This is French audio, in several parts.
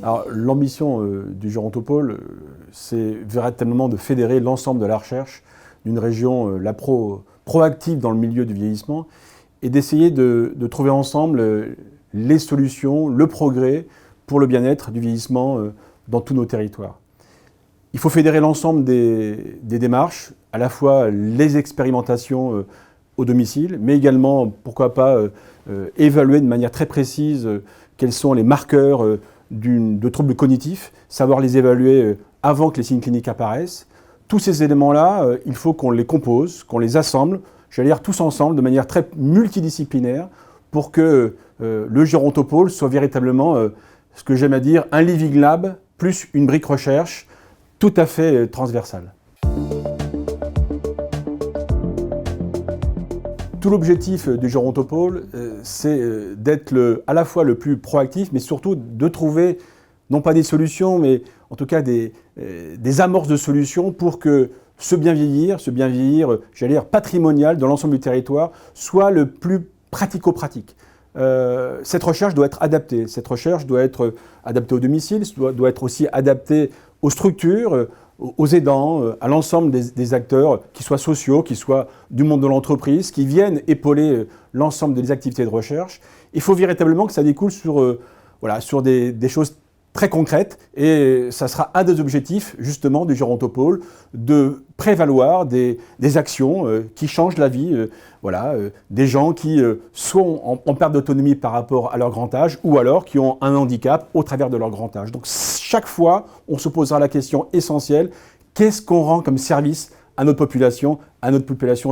Alors, l'ambition du Gérontopole, c'est véritablement de fédérer l'ensemble de la recherche d'une région proactive dans le milieu du vieillissement et d'essayer de trouver ensemble les solutions, le progrès pour le bien-être du vieillissement dans tous nos territoires. Il faut fédérer l'ensemble des démarches, à la fois les expérimentations au domicile, mais également, pourquoi pas, évaluer de manière très précise quels sont les marqueurs de troubles cognitifs, savoir les évaluer avant que les signes cliniques apparaissent. Tous ces éléments-là, il faut qu'on les compose, qu'on les assemble, j'allais dire tous ensemble, de manière très multidisciplinaire, pour que le Gérontopole soit véritablement, ce que j'aime à dire, un living lab, plus une brique recherche, tout à fait transversale. Tout l'objectif du Gérontopole, c'est d'être à la fois le plus proactif, mais surtout de trouver, non pas des solutions, mais en tout cas des amorces de solutions pour que ce bien vieillir, j'allais dire patrimonial dans l'ensemble du territoire, soit le plus pratico-pratique. Cette recherche doit être adaptée. Cette recherche doit être adaptée au domicile, doit être aussi adaptée aux structures, aux aidants, à l'ensemble des acteurs, qui soient sociaux, qui soient du monde de l'entreprise, qui viennent épauler l'ensemble des activités de recherche. Il faut véritablement que ça découle sur des choses très concrètes, et ça sera un des objectifs justement du Gérontopole, de prévaloir des actions qui changent la vie, des gens qui sont en perte d'autonomie par rapport à leur grand âge, ou alors qui ont un handicap au travers de leur grand âge. Donc chaque fois, on se posera la question essentielle, qu'est-ce qu'on rend comme service à notre population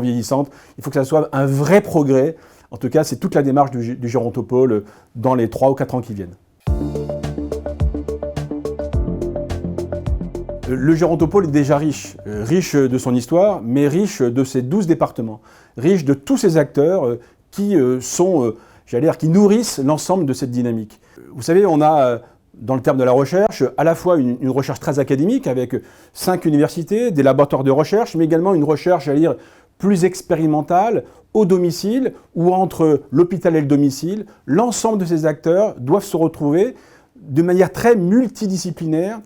vieillissante? Il faut que ça soit un vrai progrès. En tout cas, c'est toute la démarche du Gérontopole dans les 3 ou 4 ans qui viennent. Le Gérontopole est déjà riche de son histoire, mais riche de ses 12 départements, riche de tous ces acteurs qui qui nourrissent l'ensemble de cette dynamique. Vous savez, on a, dans le terme de la recherche, à la fois une recherche très académique avec 5 universités, des laboratoires de recherche, mais également une recherche, plus expérimentale, au domicile ou entre l'hôpital et le domicile. L'ensemble de ces acteurs doivent se retrouver de manière très multidisciplinaire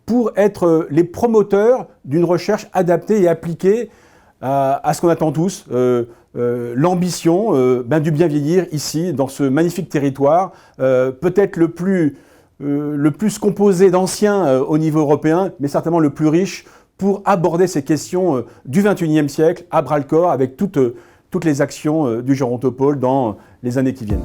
pour être les promoteurs d'une recherche adaptée et appliquée à ce qu'on attend tous, l'ambition du bien vieillir ici, dans ce magnifique territoire, peut-être le plus composé d'anciens au niveau européen, mais certainement le plus riche pour aborder ces questions du XXIe siècle à bras-le-corps avec toutes les actions du Gérontopole dans les années qui viennent.